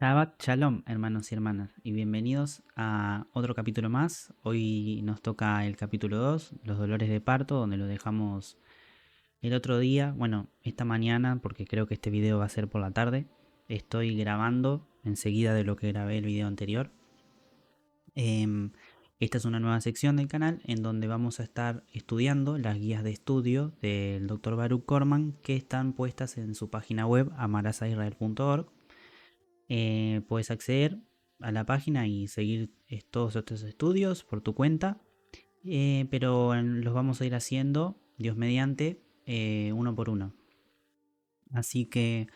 Shabbat Shalom, hermanos y hermanas, y bienvenidos a otro capítulo más. Hoy nos toca el capítulo 2, los dolores de parto, donde lo dejamos el otro día, bueno, esta mañana, porque creo que este video va a ser por la tarde. Estoy grabando enseguida de lo que grabé el video anterior. Esta es una nueva sección del canal en donde vamos a estar estudiando las guías de estudio del Dr. Baruch Korman que están puestas en su página web amarasaisrael.org. Puedes acceder a la página y seguir todos estos estudios por tu cuenta, pero los vamos a ir haciendo, Dios mediante, uno por uno. Así que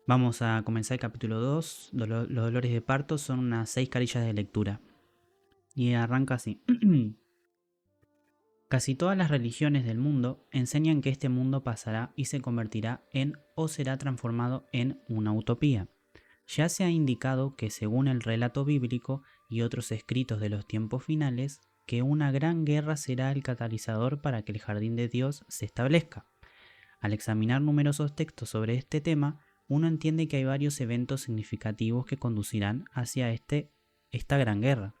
vamos a comenzar el capítulo 2. Los dolores de parto son unas 6 carillas de lectura. Y arranca así. Casi todas las religiones del mundo enseñan que este mundo pasará y se convertirá en o será transformado en una utopía. Ya se ha indicado que según el relato bíblico y otros escritos de los tiempos finales, que una gran guerra será el catalizador para que el jardín de Dios se establezca. Al examinar numerosos textos sobre este tema, uno entiende que hay varios eventos significativos que conducirán hacia esta gran guerra.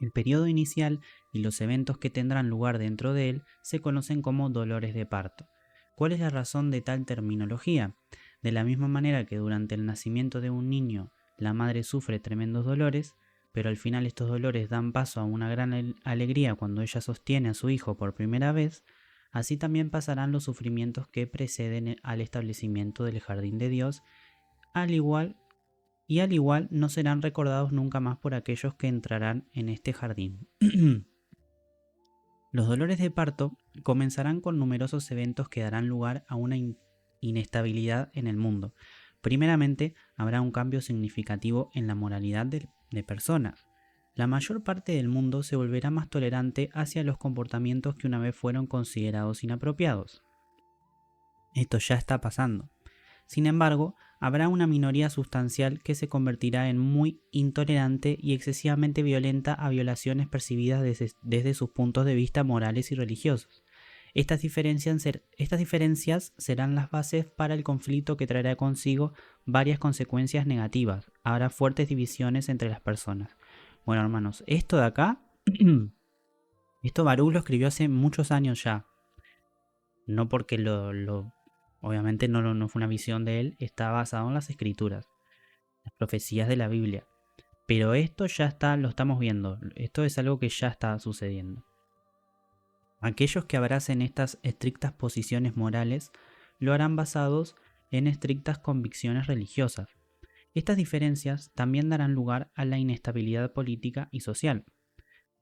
El periodo inicial y los eventos que tendrán lugar dentro de él se conocen como dolores de parto. ¿Cuál es la razón de tal terminología? De la misma manera que durante el nacimiento de un niño la madre sufre tremendos dolores, pero al final estos dolores dan paso a una gran alegría cuando ella sostiene a su hijo por primera vez, así también pasarán los sufrimientos que preceden al establecimiento del jardín de Dios, al igual no serán recordados nunca más por aquellos que entrarán en este jardín. Los dolores de parto comenzarán con numerosos eventos que darán lugar a una inestabilidad en el mundo. Primeramente, habrá un cambio significativo en la moralidad de personas. La mayor parte del mundo se volverá más tolerante hacia los comportamientos que una vez fueron considerados inapropiados. Esto ya está pasando. Sin embargo, habrá una minoría sustancial que se convertirá en muy intolerante y excesivamente violenta a violaciones percibidas desde sus puntos de vista morales y religiosos. Estas diferencias serán las bases para el conflicto que traerá consigo varias consecuencias negativas. Habrá fuertes divisiones entre las personas. Bueno, hermanos, esto de acá, esto Baruch lo escribió hace muchos años ya. No porque obviamente no fue una visión de él, está basado en las escrituras, las profecías de la Biblia. Pero esto ya está, lo estamos viendo, esto es algo que ya está sucediendo. Aquellos que abracen estas estrictas posiciones morales lo harán basados en estrictas convicciones religiosas. Estas diferencias también darán lugar a la inestabilidad política y social.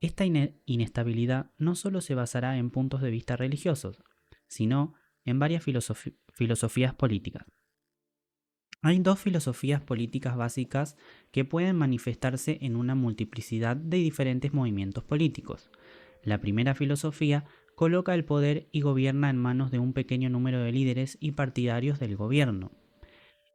Esta inestabilidad no solo se basará en puntos de vista religiosos, sino en varias filosofías políticas. Hay dos filosofías políticas básicas que pueden manifestarse en una multiplicidad de diferentes movimientos políticos. La primera filosofía coloca el poder y gobierna en manos de un pequeño número de líderes y partidarios del gobierno.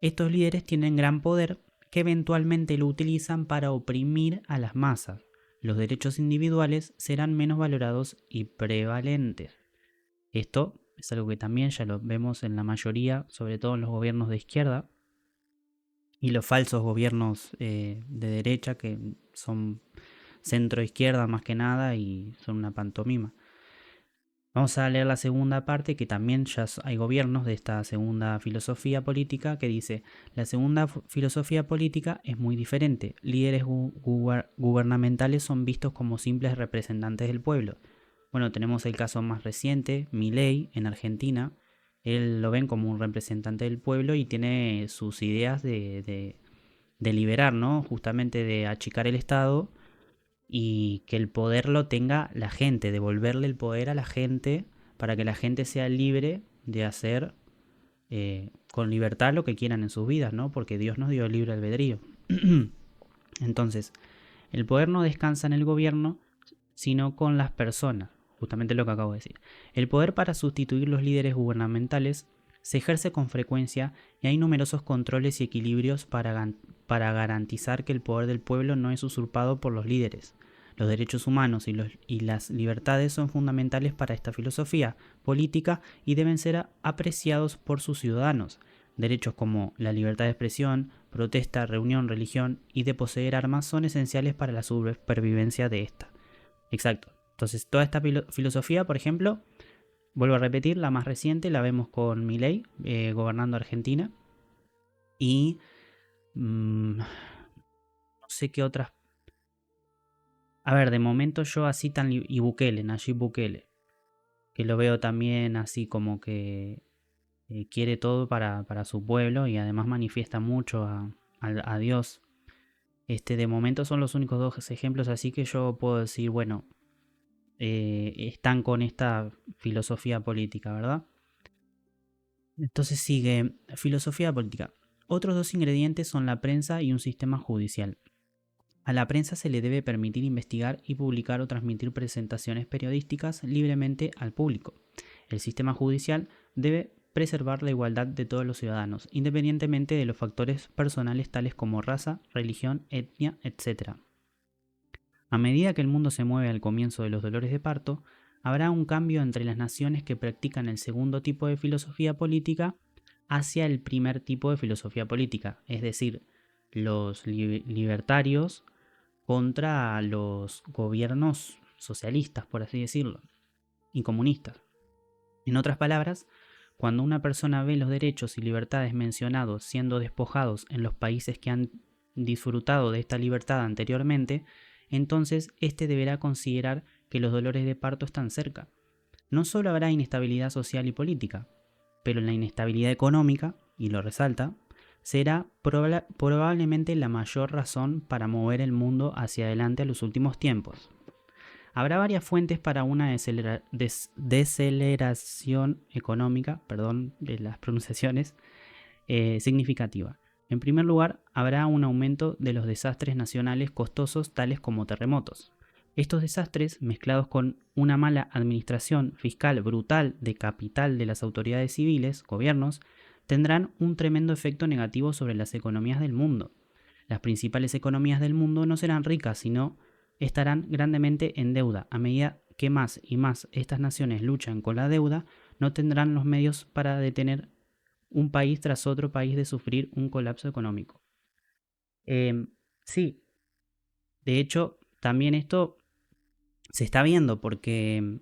Estos líderes tienen gran poder que eventualmente lo utilizan para oprimir a las masas. Los derechos individuales serán menos valorados y prevalentes. Esto es algo que también ya lo vemos en la mayoría, sobre todo en los gobiernos de izquierda y los falsos gobiernos de derecha, que son centro-izquierda más que nada y son una pantomima. Vamos a leer la segunda parte, que también ya hay gobiernos de esta segunda filosofía política, que dice: la segunda filosofía política es muy diferente. Líderes gubernamentales son vistos como simples representantes del pueblo. Bueno, tenemos el caso más reciente, Milei, en Argentina. Él lo ven como un representante del pueblo y tiene sus ideas de liberar, ¿no? Justamente de achicar el Estado y que el poder lo tenga la gente, devolverle el poder a la gente para que la gente sea libre de hacer con libertad lo que quieran en sus vidas, ¿no? Porque Dios nos dio libre albedrío. Entonces, el poder no descansa en el gobierno, sino con las personas, justamente lo que acabo de decir. El poder para sustituir los líderes gubernamentales se ejerce con frecuencia y hay numerosos controles y equilibrios para garantizar que el poder del pueblo no es usurpado por los líderes. Los derechos humanos y las libertades son fundamentales para esta filosofía política y deben ser apreciados por sus ciudadanos. Derechos como la libertad de expresión, protesta, reunión, religión y de poseer armas son esenciales para la supervivencia de esta. Exacto. Entonces, toda esta filosofía, por ejemplo, vuelvo a repetir, la más reciente la vemos con Milei gobernando Argentina. Y no sé qué otras. A ver, de momento yo así tan. Y Bukele, Nayib Bukele. Que lo veo también así como que quiere todo para su pueblo y además manifiesta mucho a Dios. De momento son los únicos dos ejemplos así que yo puedo decir, bueno, están con esta filosofía política, ¿verdad? Entonces sigue filosofía política. Otros dos ingredientes son la prensa y un sistema judicial. A la prensa se le debe permitir investigar y publicar o transmitir presentaciones periodísticas libremente al público. El sistema judicial debe preservar la igualdad de todos los ciudadanos, independientemente de los factores personales tales como raza, religión, etnia, etc. A medida que el mundo se mueve al comienzo de los dolores de parto, habrá un cambio entre las naciones que practican el segundo tipo de filosofía política hacia el primer tipo de filosofía política, es decir, los libertarios contra los gobiernos socialistas, por así decirlo, y comunistas. En otras palabras, cuando una persona ve los derechos y libertades mencionados siendo despojados en los países que han disfrutado de esta libertad anteriormente, entonces éste deberá considerar que los dolores de parto están cerca. No solo habrá inestabilidad social y política, pero la inestabilidad económica, y lo resalta, será probablemente la mayor razón para mover el mundo hacia adelante a los últimos tiempos. Habrá varias fuentes para una deceleración económica, perdón de las pronunciaciones, significativa. En primer lugar, habrá un aumento de los desastres nacionales costosos tales como terremotos. Estos desastres, mezclados con una mala administración fiscal brutal de capital de las autoridades civiles, gobiernos, tendrán un tremendo efecto negativo sobre las economías del mundo. Las principales economías del mundo no serán ricas, sino estarán grandemente en deuda. A medida que más y más estas naciones luchan con la deuda, no tendrán los medios para detener un país tras otro país de sufrir un colapso económico. Sí, de hecho, también esto se está viendo porque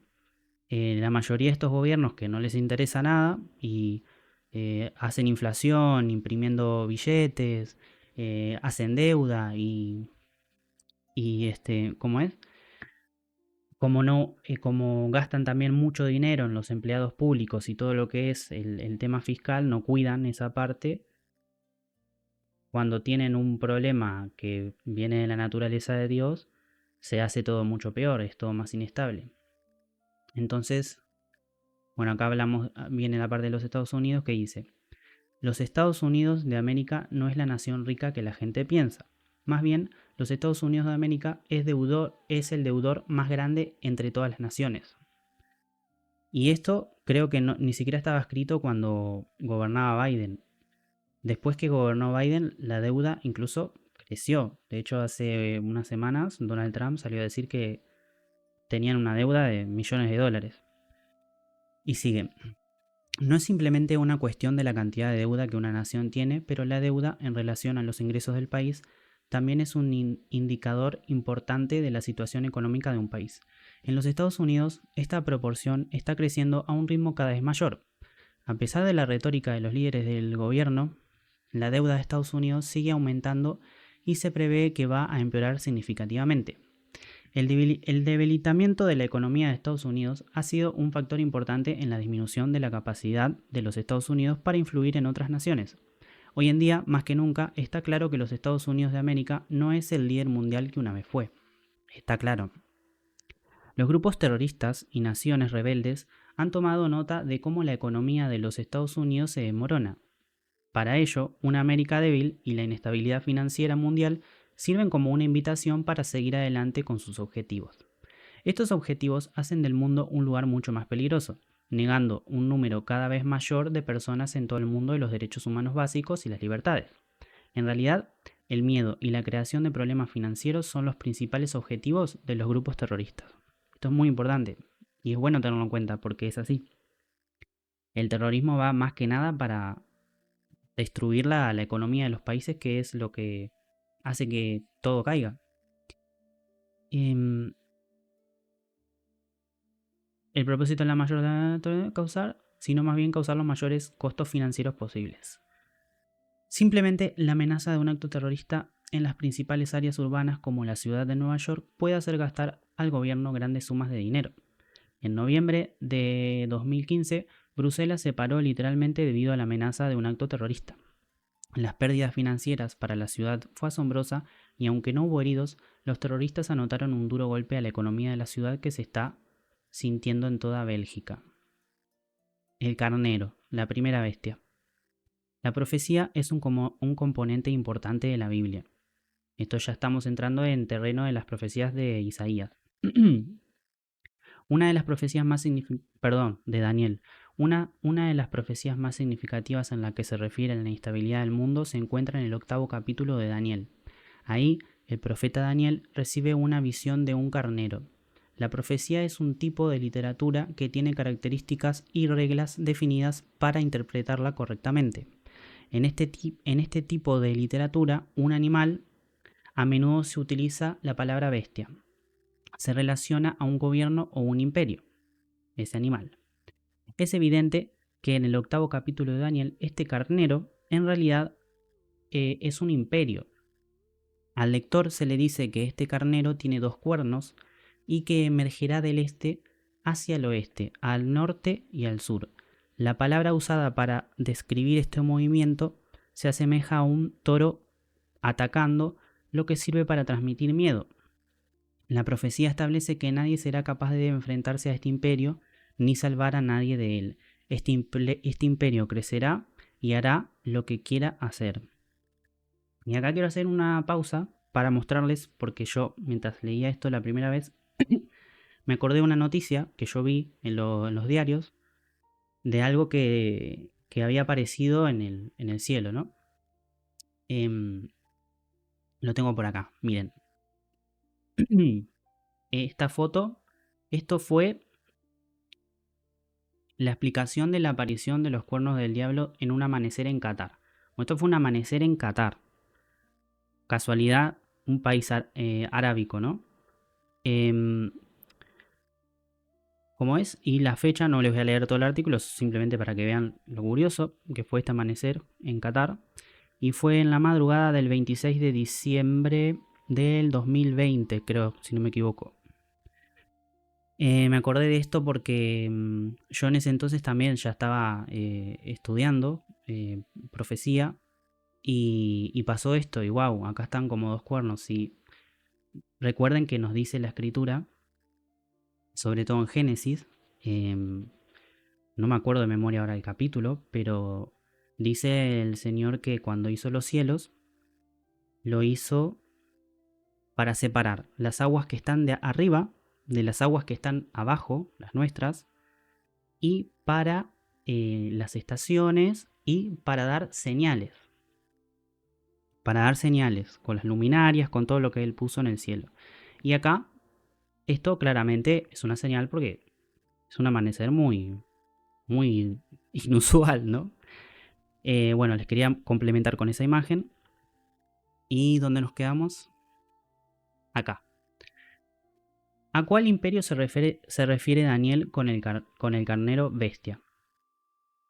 la mayoría de estos gobiernos que no les interesa nada y hacen inflación, imprimiendo billetes, hacen deuda ¿cómo es? Como no, como gastan también mucho dinero en los empleados públicos y todo lo que es el tema fiscal, no cuidan esa parte. Cuando tienen un problema que viene de la naturaleza de Dios, se hace todo mucho peor, es todo más inestable. Entonces, bueno, acá viene la parte de los Estados Unidos que dice: los Estados Unidos de América no es la nación rica que la gente piensa. Más bien, los Estados Unidos de América es el deudor más grande entre todas las naciones. Y esto creo que ni siquiera estaba escrito cuando gobernaba Biden. Después que gobernó Biden, la deuda incluso creció. De hecho, hace unas semanas Donald Trump salió a decir que tenían una deuda de millones de dólares. Y sigue. No es simplemente una cuestión de la cantidad de deuda que una nación tiene, pero la deuda en relación a los ingresos del país también es un indicador importante de la situación económica de un país. En los Estados Unidos, esta proporción está creciendo a un ritmo cada vez mayor. A pesar de la retórica de los líderes del gobierno, la deuda de Estados Unidos sigue aumentando y se prevé que va a empeorar significativamente. El debilitamiento de la economía de Estados Unidos ha sido un factor importante en la disminución de la capacidad de los Estados Unidos para influir en otras naciones. Hoy en día, más que nunca, está claro que los Estados Unidos de América no es el líder mundial que una vez fue. Está claro. Los grupos terroristas y naciones rebeldes han tomado nota de cómo la economía de los Estados Unidos se desmorona. Para ello, una América débil y la inestabilidad financiera mundial sirven como una invitación para seguir adelante con sus objetivos. Estos objetivos hacen del mundo un lugar mucho más peligroso, negando un número cada vez mayor de personas en todo el mundo de los derechos humanos básicos y las libertades. En realidad, el miedo y la creación de problemas financieros son los principales objetivos de los grupos terroristas. Esto es muy importante y es bueno tenerlo en cuenta porque es así. El terrorismo va más que nada para destruir la economía de los países, que es lo que hace que todo caiga. Em, el propósito es la mayor causar, sino más bien causar los mayores costos financieros posibles. Simplemente la amenaza de un acto terrorista en las principales áreas urbanas como la ciudad de Nueva York puede hacer gastar al gobierno grandes sumas de dinero. En noviembre de 2015, Bruselas se paró literalmente debido a la amenaza de un acto terrorista. Las pérdidas financieras para la ciudad fue asombrosa y aunque no hubo heridos, los terroristas anotaron un duro golpe a la economía de la ciudad que se está sintiendo en toda Bélgica. El carnero, la primera bestia. La profecía es un componente importante de la Biblia. Esto ya estamos entrando en terreno de las profecías de Isaías. Una de las profecías más de Daniel. Una de las profecías más significativas en la que se refiere a la inestabilidad del mundo se encuentra en el 8º capítulo de Daniel. Ahí, el profeta Daniel recibe una visión de un carnero. La profecía es un tipo de literatura que tiene características y reglas definidas para interpretarla correctamente. En este tipo de literatura, un animal, a menudo se utiliza la palabra bestia. Se relaciona a un gobierno o un imperio, ese animal. Es evidente que en el 8º capítulo de Daniel, este carnero en realidad es un imperio. Al lector se le dice que este carnero tiene 2 cuernos y que emergerá del este hacia el oeste, al norte y al sur. La palabra usada para describir este movimiento se asemeja a un toro atacando, lo que sirve para transmitir miedo. La profecía establece que nadie será capaz de enfrentarse a este imperio ni salvar a nadie de él. Este imperio crecerá y hará lo que quiera hacer. Y acá quiero hacer una pausa para mostrarles, porque yo, mientras leía esto la primera vez, me acordé de una noticia que yo vi en los diarios de algo que había aparecido en el cielo, ¿no? Lo tengo por acá, miren. Esta foto, esto fue la explicación de la aparición de los cuernos del diablo en un amanecer en Qatar. Esto fue un amanecer en Qatar. Casualidad, un país arábico, ¿no? ¿Cómo es? Y la fecha, no les voy a leer todo el artículo, simplemente para que vean lo curioso que fue este amanecer en Qatar. Y fue en la madrugada del 26 de diciembre del 2020, creo, si no me equivoco. Me acordé de esto porque yo en ese entonces también ya estaba estudiando profecía y pasó esto y wow, acá están como 2 cuernos. Y recuerden que nos dice la escritura, sobre todo en Génesis, no me acuerdo de memoria ahora el capítulo, pero dice el Señor que cuando hizo los cielos, lo hizo para separar las aguas que están de arriba de las aguas que están abajo, las nuestras, y para las estaciones y para dar señales. Para dar señales con las luminarias, con todo lo que Él puso en el cielo. Y acá, esto claramente es una señal porque es un amanecer muy, muy inusual, ¿no? Bueno, les quería complementar con esa imagen. ¿Y dónde nos quedamos? Acá. ¿A cuál imperio se refiere Daniel con el carnero bestia?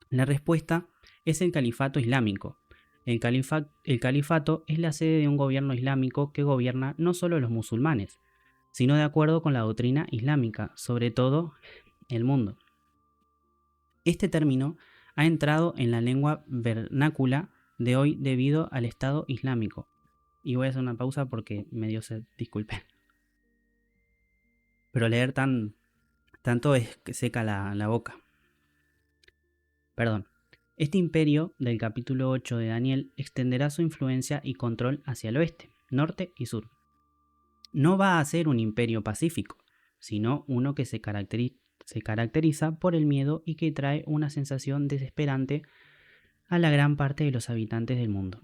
La respuesta es el califato islámico. El califato es la sede de un gobierno islámico que gobierna no solo a los musulmanes, sino de acuerdo con la doctrina islámica, sobre todo el mundo. Este término ha entrado en la lengua vernácula de hoy debido al Estado Islámico. Y voy a hacer una pausa porque me dio sed, disculpen. Pero leer tanto es que seca la boca. Perdón. Este imperio del capítulo 8 de Daniel extenderá su influencia y control hacia el oeste, norte y sur. No va a ser un imperio pacífico, sino uno que se caracteriza por el miedo y que trae una sensación desesperante a la gran parte de los habitantes del mundo.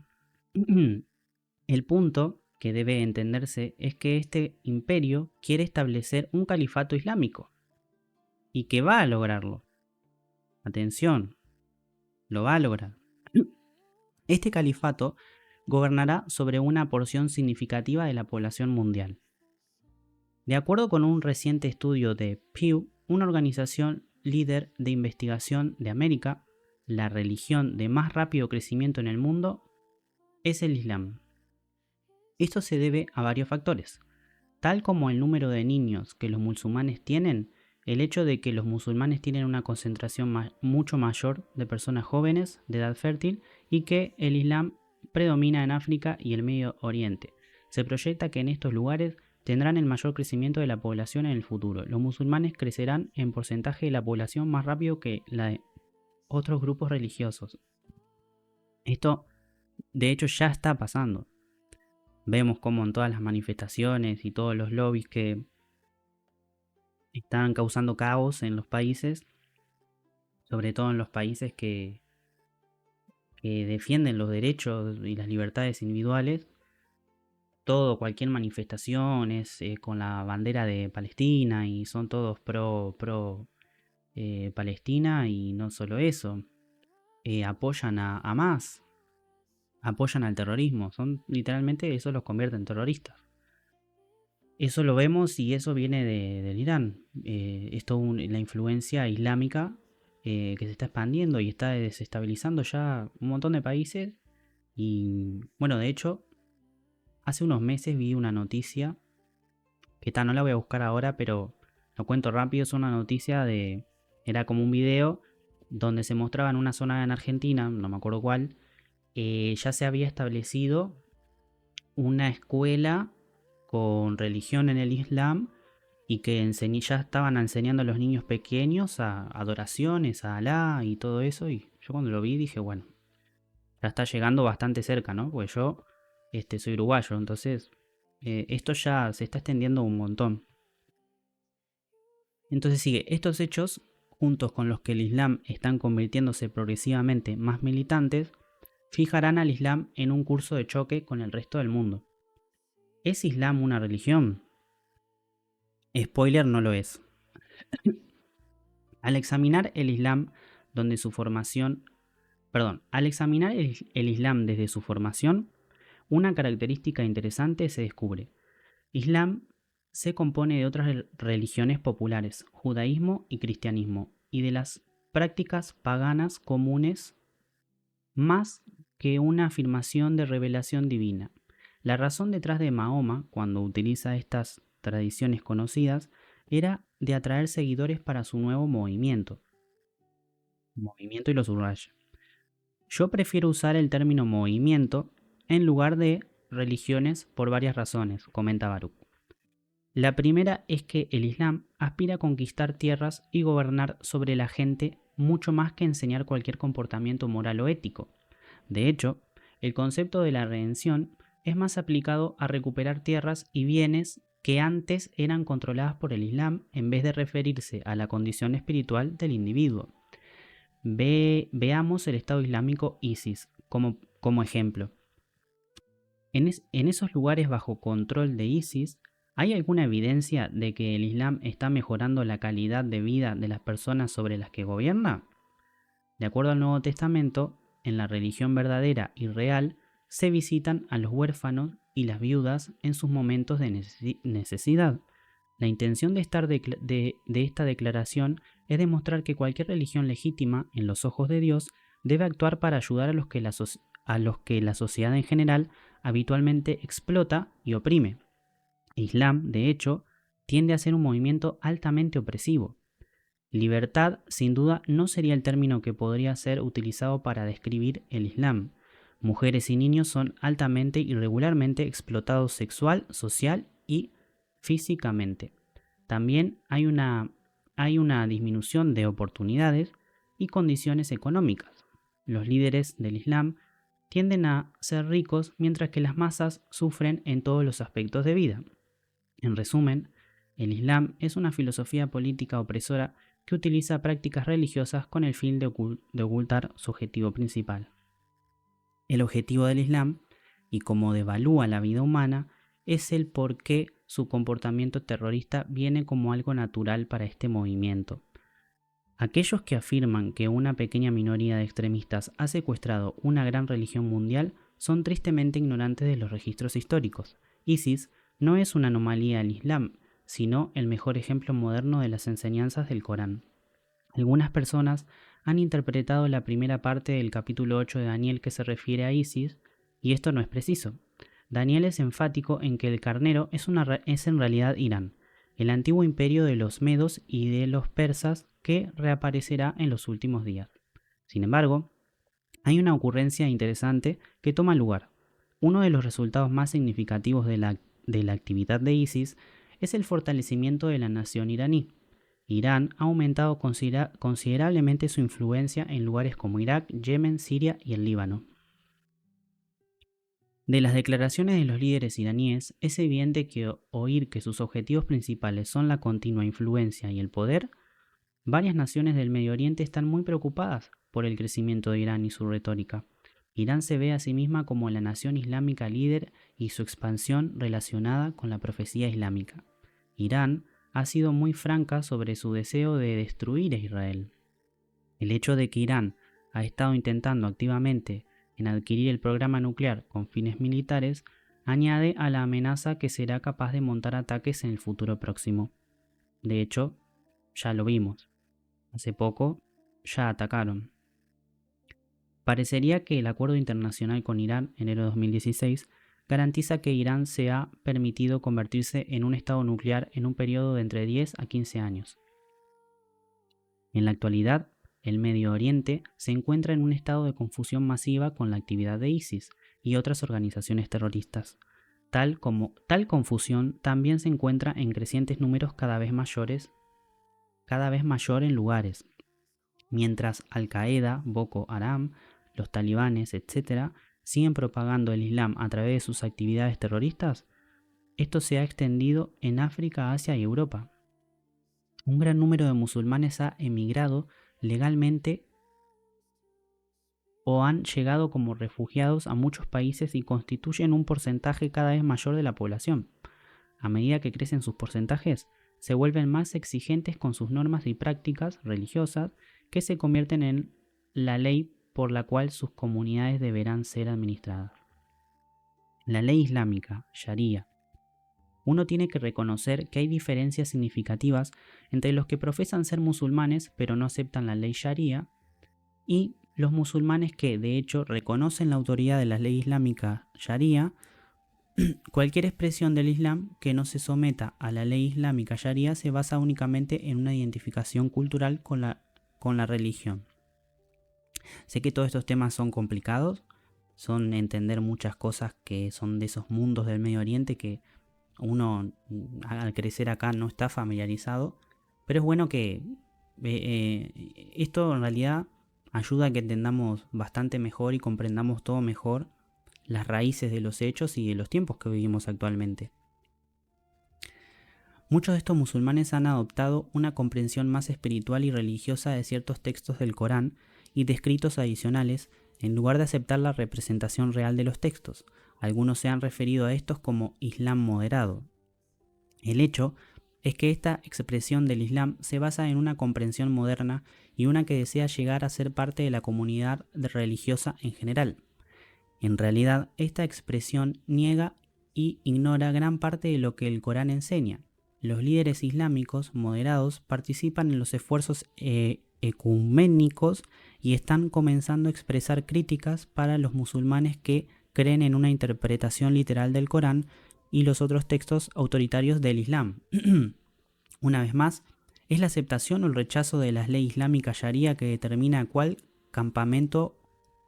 El punto que debe entenderse es que este imperio quiere establecer un califato islámico y que va a lograrlo. Atención, lo va a lograr. Este califato gobernará sobre una porción significativa de la población mundial. De acuerdo con un reciente estudio de Pew, una organización líder de investigación de América, la religión de más rápido crecimiento en el mundo es el Islam. Esto se debe a varios factores, tal como el número de niños que los musulmanes tienen, el hecho de que los musulmanes tienen una concentración mucho mayor de personas jóvenes de edad fértil y que el Islam predomina en África y el Medio Oriente. Se proyecta que en estos lugares tendrán el mayor crecimiento de la población en el futuro. Los musulmanes crecerán en porcentaje de la población más rápido que la de otros grupos religiosos. Esto, de hecho, ya está pasando. Vemos como en todas las manifestaciones y todos los lobbies que están causando caos en los países, sobre todo en los países que defienden los derechos y las libertades individuales, cualquier manifestación es con la bandera de Palestina y son todos pro Palestina, y no solo eso, apoyan a Hamas, apoyan al terrorismo, son literalmente eso los convierte en terroristas. Eso lo vemos y eso viene del Irán. La influencia islámica que se está expandiendo y está desestabilizando ya un montón de países. Y bueno, de hecho, hace unos meses vi una noticia, que no la voy a buscar ahora, pero lo cuento rápido. Es una noticia era como un video donde se mostraba en una zona en Argentina, no me acuerdo cuál, ya se había establecido una escuela con religión en el Islam y que ya estaban enseñando a los niños pequeños a adoraciones a Alá y todo eso. Y yo cuando lo vi dije, bueno, ya está llegando bastante cerca, ¿no? Porque yo soy uruguayo, entonces esto ya se está extendiendo un montón. Entonces sigue, estos hechos, juntos con los que el Islam están convirtiéndose progresivamente más militantes, fijarán al Islam en un curso de choque con el resto del mundo. ¿Es Islam una religión? Spoiler, no lo es. Al examinar el Islam el Islam desde su formación, una característica interesante se descubre. Islam se compone de otras religiones populares, judaísmo y cristianismo, y de las prácticas paganas comunes, más que una afirmación de revelación divina. La razón detrás de Mahoma, cuando utiliza estas tradiciones conocidas, era de atraer seguidores para su nuevo movimiento. Movimiento y lo subrayo. Yo prefiero usar el término movimiento en lugar de religiones por varias razones, comenta Baruch. La primera es que el Islam aspira a conquistar tierras y gobernar sobre la gente mucho más que enseñar cualquier comportamiento moral o ético. De hecho, el concepto de la redención es más aplicado a recuperar tierras y bienes que antes eran controladas por el Islam en vez de referirse a la condición espiritual del individuo. Veamos el Estado Islámico ISIS como ejemplo. En esos lugares bajo control de ISIS, ¿hay alguna evidencia de que el Islam está mejorando la calidad de vida de las personas sobre las que gobierna? De acuerdo al Nuevo Testamento, en la religión verdadera y real, se visitan a los huérfanos y las viudas en sus momentos de necesidad. La intención de esta declaración es demostrar que cualquier religión legítima, en los ojos de Dios, debe actuar para ayudar a los que la sociedad en general habitualmente explota y oprime. Islam, de hecho, tiende a ser un movimiento altamente opresivo. Libertad, sin duda, no sería el término que podría ser utilizado para describir el Islam. Mujeres y niños son altamente y regularmente explotados sexual, social y físicamente. También hay una disminución de oportunidades y condiciones económicas. Los líderes del Islam tienden a ser ricos mientras que las masas sufren en todos los aspectos de vida. En resumen, el Islam es una filosofía política opresora que utiliza prácticas religiosas con el fin de ocultar su objetivo principal. El objetivo del Islam, y cómo devalúa la vida humana, es el por qué su comportamiento terrorista viene como algo natural para este movimiento. Aquellos que afirman que una pequeña minoría de extremistas ha secuestrado una gran religión mundial son tristemente ignorantes de los registros históricos. ISIS no es una anomalía del Islam, sino el mejor ejemplo moderno de las enseñanzas del Corán. Algunas personas han interpretado la primera parte del capítulo 8 de Daniel que se refiere a ISIS, y esto no es preciso. Daniel es enfático en que el carnero es en realidad Irán, el antiguo imperio de los medos y de los persas que reaparecerá en los últimos días. Sin embargo, hay una ocurrencia interesante que toma lugar. Uno de los resultados más significativos de la actividad de ISIS es el fortalecimiento de la nación iraní. Irán ha aumentado considerablemente su influencia en lugares como Irak, Yemen, Siria y el Líbano. De las declaraciones de los líderes iraníes, es evidente que oír que sus objetivos principales son la continua influencia y el poder, varias naciones del Medio Oriente están muy preocupadas por el crecimiento de Irán y su retórica. Irán se ve a sí misma como la nación islámica líder y su expansión relacionada con la profecía islámica. Irán ha sido muy franca sobre su deseo de destruir a Israel. El hecho de que Irán ha estado intentando activamente en adquirir el programa nuclear con fines militares añade a la amenaza que será capaz de montar ataques en el futuro próximo. De hecho, ya lo vimos. Hace poco ya atacaron. Parecería que el acuerdo internacional con Irán, enero de 2016, garantiza que Irán se ha permitido convertirse en un estado nuclear en un periodo de entre 10 a 15 años. En la actualidad, el Medio Oriente se encuentra en un estado de confusión masiva con la actividad de ISIS y otras organizaciones terroristas. Tal confusión también se encuentra en crecientes números cada vez mayor en lugares. Mientras Al-Qaeda, Boko Haram, los talibanes, etc., siguen propagando el Islam a través de sus actividades terroristas, esto se ha extendido en África, Asia y Europa. Un gran número de musulmanes ha emigrado legalmente o han llegado como refugiados a muchos países y constituyen un porcentaje cada vez mayor de la población. A medida que crecen sus porcentajes, se vuelven más exigentes con sus normas y prácticas religiosas que se convierten en la ley por la cual sus comunidades deberán ser administradas. La ley islámica, Sharia. Uno tiene que reconocer que hay diferencias significativas entre los que profesan ser musulmanes pero no aceptan la ley Sharia y los musulmanes que, de hecho, reconocen la autoridad de la ley islámica Sharia. Cualquier expresión del Islam que no se someta a la ley islámica Sharia se basa únicamente en una identificación cultural con la religión. Sé que todos estos temas son complicados, son entender muchas cosas que son de esos mundos del Medio Oriente que uno al crecer acá no está familiarizado, pero es bueno que esto en realidad ayuda a que entendamos bastante mejor y comprendamos todo mejor las raíces de los hechos y de los tiempos que vivimos actualmente. Muchos de estos musulmanes han adoptado una comprensión más espiritual y religiosa de ciertos textos del Corán y de escritos adicionales, en lugar de aceptar la representación real de los textos. Algunos se han referido a estos como Islam moderado. El hecho es que esta expresión del Islam se basa en una comprensión moderna y una que desea llegar a ser parte de la comunidad religiosa en general. En realidad, esta expresión niega y ignora gran parte de lo que el Corán enseña. Los líderes islámicos moderados participan en los esfuerzos ecuménicos y están comenzando a expresar críticas para los musulmanes que creen en una interpretación literal del Corán y los otros textos autoritarios del Islam. Una vez más, es la aceptación o el rechazo de la ley islámica Sharia que determina a cuál campamento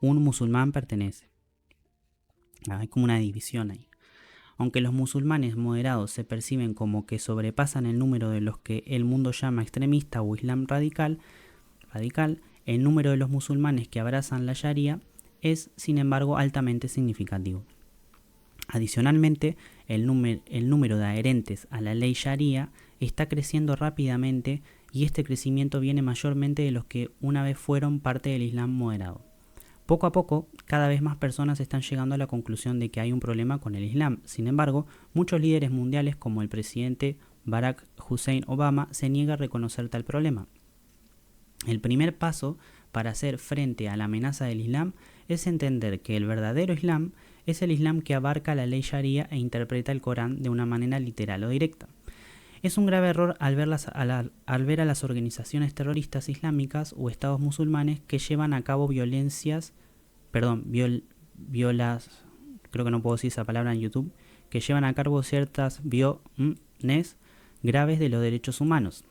un musulmán pertenece. Hay como una división ahí. Aunque los musulmanes moderados se perciben como que sobrepasan el número de los que el mundo llama extremista o Islam radical, el número de los musulmanes que abrazan la Sharia es, sin embargo, altamente significativo. Adicionalmente, el número de adherentes a la ley Sharia está creciendo rápidamente y este crecimiento viene mayormente de los que una vez fueron parte del Islam moderado. Poco a poco, cada vez más personas están llegando a la conclusión de que hay un problema con el Islam. Sin embargo, muchos líderes mundiales como el presidente Barack Hussein Obama se niega a reconocer tal problema. El primer paso para hacer frente a la amenaza del Islam es entender que el verdadero Islam es el Islam que abarca la ley Sharia e interpreta el Corán de una manera literal o directa. Es un grave error al ver a las organizaciones terroristas islámicas o estados musulmanes que llevan a cabo creo que no puedo decir esa palabra en YouTube, que llevan a cabo ciertas violaciones graves de los derechos humanos,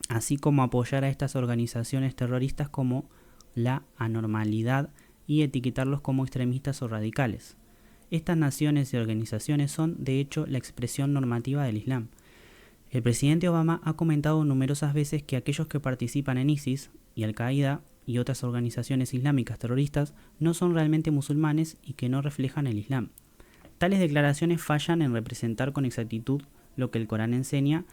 así como apoyar a estas organizaciones terroristas como la anormalidad y etiquetarlos como extremistas o radicales. Estas naciones y organizaciones son, de hecho, la expresión normativa del Islam. El presidente Obama ha comentado numerosas veces que aquellos que participan en ISIS y Al-Qaeda y otras organizaciones islámicas terroristas no son realmente musulmanes y que no reflejan el Islam. Tales declaraciones fallan en representar con exactitud lo que el Corán enseña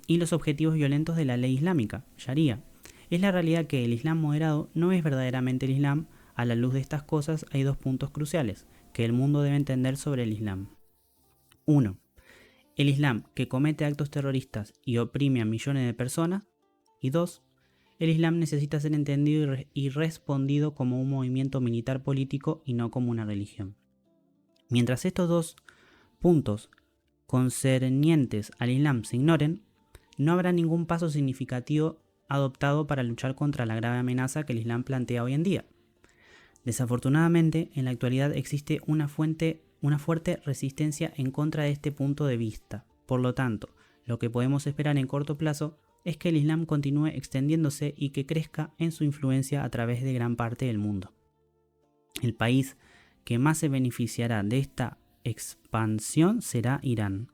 y los objetivos violentos de la ley islámica, Sharia. Es la realidad que el Islam moderado no es verdaderamente el Islam. A la luz de estas cosas hay dos puntos cruciales que el mundo debe entender sobre el Islam. 1. El Islam que comete actos terroristas y oprime a millones de personas. Y 2. El Islam necesita ser entendido y respondido como un movimiento militar político y no como una religión. Mientras estos dos puntos concernientes al Islam se ignoren, no habrá ningún paso significativo adoptado para luchar contra la grave amenaza que el Islam plantea hoy en día. Desafortunadamente, en la actualidad existe una fuerte resistencia en contra de este punto de vista. Por lo tanto, lo que podemos esperar en corto plazo es que el Islam continúe extendiéndose y que crezca en su influencia a través de gran parte del mundo. El país que más se beneficiará de esta expansión será Irán.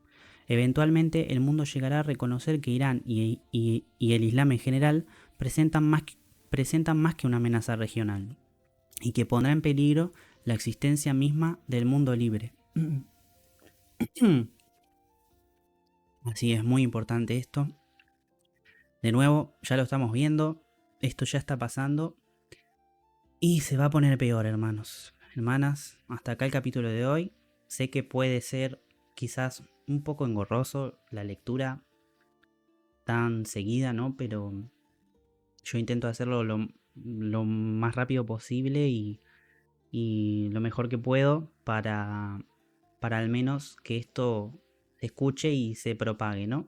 Eventualmente el mundo llegará a reconocer que Irán y el Islam en general presentan más que una amenaza regional y que pondrá en peligro la existencia misma del mundo libre. Así es, muy importante esto. De nuevo, ya lo estamos viendo, esto ya está pasando y se va a poner peor, hermanos. Hermanas, hasta acá el capítulo de hoy. Sé que puede ser quizás un poco engorroso la lectura tan seguida, ¿no? Pero yo intento hacerlo lo más rápido posible y lo mejor que puedo para al menos que esto se escuche y se propague, ¿no?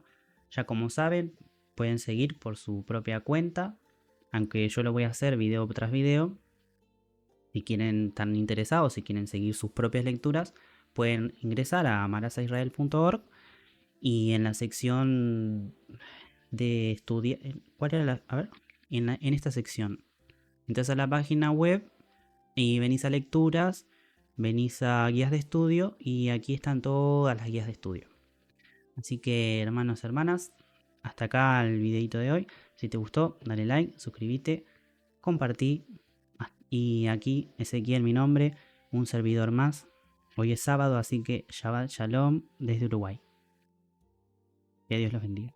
Ya como saben, pueden seguir por su propia cuenta, aunque yo lo voy a hacer video tras video. Si quieren, están interesados, si quieren seguir sus propias lecturas, pueden ingresar a amarasaisrael.org y en la sección de estudiar, ¿cuál era la? A ver, en esta sección, entras a la página web y venís a lecturas, venís a guías de estudio y aquí están todas las guías de estudio. Así que hermanos, hermanas, hasta acá el videito de hoy. Si te gustó, dale like, suscríbete, compartí. Y aquí Ezequiel, mi nombre, un servidor más. Hoy es sábado, así que Shabbat Shalom desde Uruguay. Que Dios los bendiga.